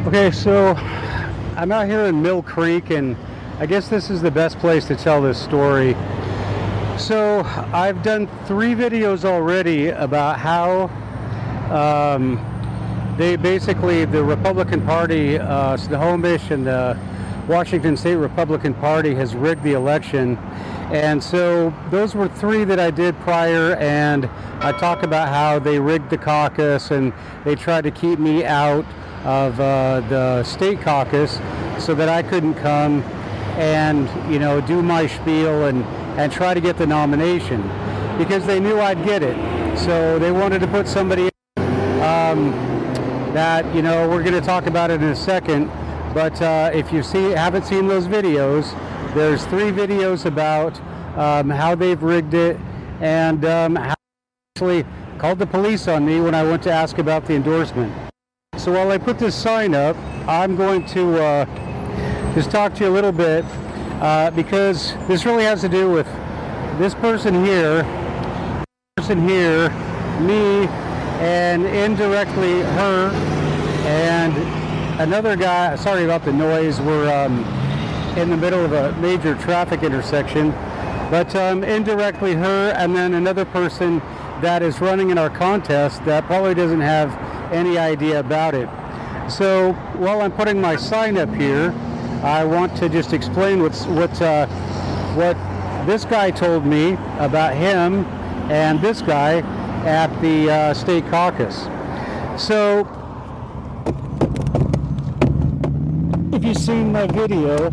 Okay, so I'm out here in Mill Creek, and I guess this is the best place to tell this story. So I've done 3 videos already about how the Republican Party, Snohomish and the Washington State Republican Party has rigged the election. And so those were 3 that I did prior, and I talk about how they rigged the caucus and they tried to keep me out of the state caucus so that I couldn't come and, you know, do my spiel and try to get the nomination, because they knew I'd get it. So they wanted to put somebody that, you know, we're going to talk about it in a second, but if you haven't seen those videos, there's 3 videos about how they've rigged it, and how they actually called the police on me when I went to ask about the endorsement. So while I put this sign up, I'm going to just talk to you a little bit, because this really has to do with this person here, me, and indirectly her, and another guy. Sorry about the noise. We're in the middle of a major traffic intersection, but indirectly her, and then another person that is running in our contest that probably doesn't have any idea about it. So while I'm putting my sign up here, I want to just explain what this guy told me about him and this guy at the state caucus. So if you've seen my video,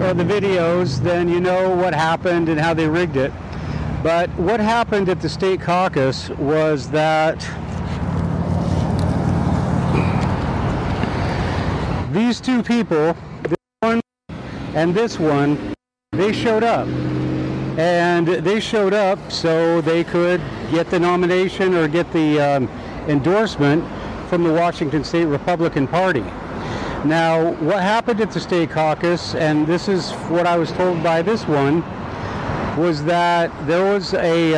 or the videos, then you know what happened and how they rigged it. But what happened at the state caucus was that these 2 people, this one and this one, they showed up. And they showed up so they could get the nomination or get the endorsement from the Washington State Republican Party. Now, what happened at the state caucus, and this is what I was told by this one, was that there was a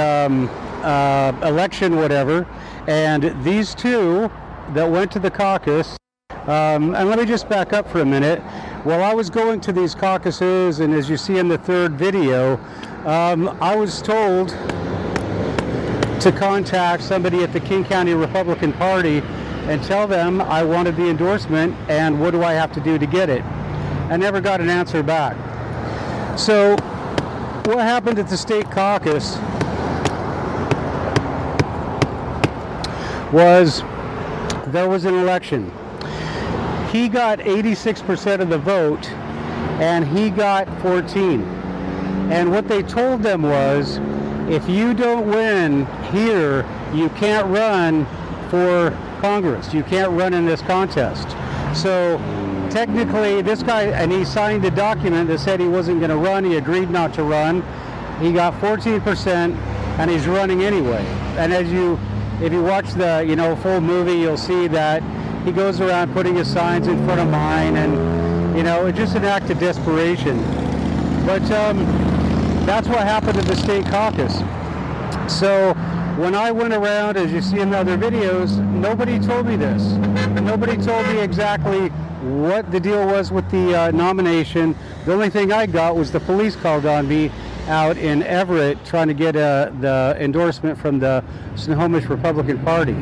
election, whatever, and these 2 that went to the caucus, and let me just back up for a minute. While I was going to these caucuses, and as you see in the 3rd video, I was told to contact somebody at the King County Republican Party and tell them I wanted the endorsement and what do I have to do to get it. I never got an answer back. So what happened at the state caucus was there was an election. He got 86% of the vote and he got 14. And what they told them was, if you don't win here, you can't run for Congress. You can't run in this contest. So technically this guy, and he signed a document that said he wasn't going to run. He agreed not to run. He got 14% and he's running anyway. And if you watch the, you know, full movie, you'll see that he goes around putting his signs in front of mine, and, you know, it's just an act of desperation. But that's what happened at the state caucus. So when I went around, as you see in the other videos, nobody told me this. Nobody told me exactly what the deal was with the nomination. The only thing I got was the police called on me out in Everett trying to get the endorsement from the Snohomish Republican Party.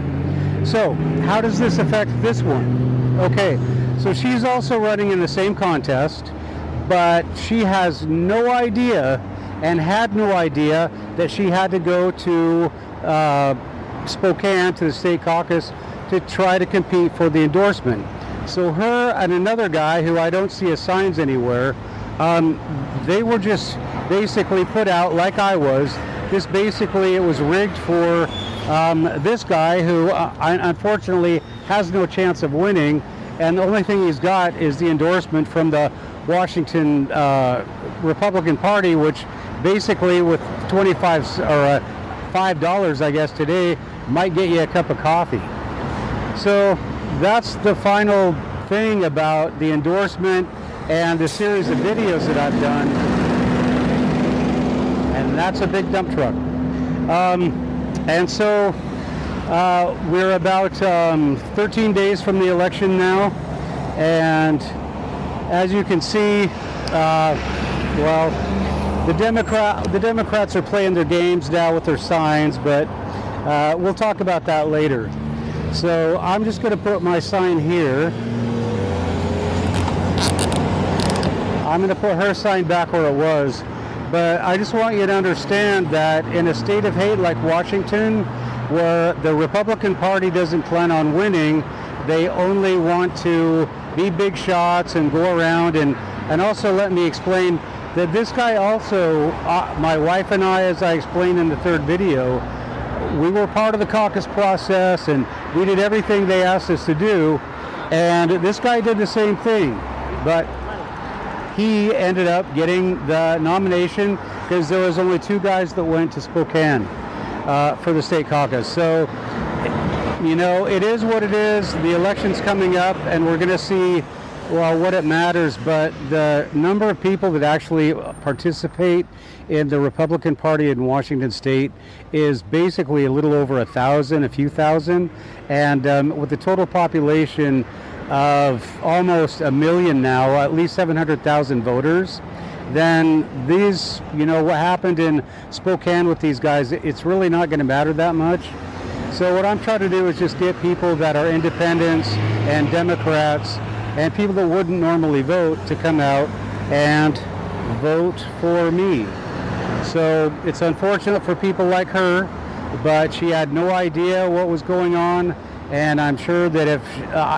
So how does this affect this one? Okay, so she's also running in the same contest, but she has no idea and had no idea that she had to go to Spokane, to the state caucus, to try to compete for the endorsement. So her and another guy who I don't see his signs anywhere, they were just basically put out like I was. This basically, it was rigged for this guy who unfortunately has no chance of winning, and the only thing he's got is the endorsement from the Washington Republican Party, which basically with $25 or $5, I guess today, might get you a cup of coffee. So that's the final thing about the endorsement and the series of videos that I've done. And that's a big dump truck. And so we're about 13 days from the election now, and as you can see, well, the Democrats are playing their games now with their signs, but we'll talk about that later. So I'm just going to put my sign here. I'm going to put her sign back where it was, but I just want you to understand that in a state of hate like Washington, where the Republican Party doesn't plan on winning, they only want to be big shots and go around. And also, let me explain that this guy also, my wife and I, as I explained in the third video, we were part of the caucus process and we did everything they asked us to do, and this guy did the same thing, but he ended up getting the nomination because there was only 2 guys that went to Spokane for the state caucus. So, you know, it is what it is. The election's coming up and we're going to see, well, what it matters, but the number of people that actually participate in the Republican Party in Washington State is basically a little over 1,000, a few thousand, and with the total population of almost 1 million now, at least 700,000 voters, then these, you know, what happened in Spokane with these guys, it's really not going to matter that much. So what I'm trying to do is just get people that are independents and Democrats and people that wouldn't normally vote to come out and vote for me. So it's unfortunate for people like her, but she had no idea what was going on, and I'm sure that if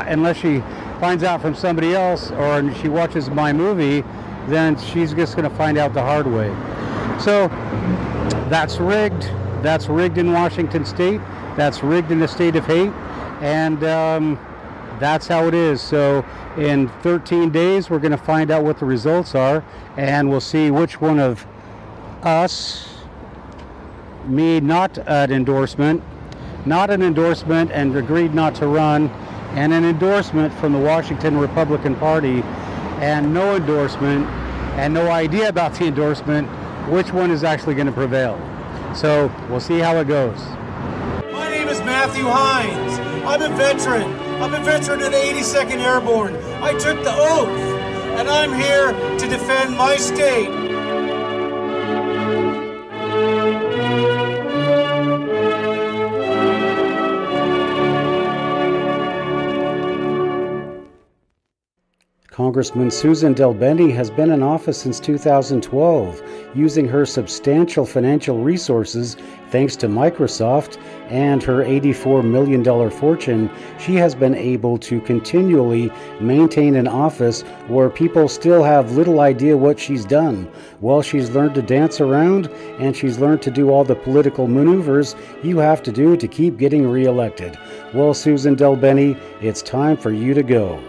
unless she finds out from somebody else or she watches my movie, then she's just going to find out the hard way. So that's rigged. That's rigged in Washington State. That's rigged in the state of hate, and that's how it is. So in 13 days, we're going to find out what the results are, and we'll see which one of us, me, not an endorsement, and agreed not to run, and an endorsement from the Washington Republican Party, and no endorsement, and no idea about the endorsement, which one is actually going to prevail. So we'll see how it goes. My name is Matthew Heines. I'm a veteran. I'm a veteran of the 82nd Airborne. I took the oath, and I'm here to defend my state. Congressman Susan DelBene has been in office since 2012. Using her substantial financial resources, thanks to Microsoft, and her $84 million fortune, she has been able to continually maintain an office where people still have little idea what she's done. Well, she's learned to dance around, and she's learned to do all the political maneuvers you have to do to keep getting reelected. Well, Susan DelBene, it's time for you to go.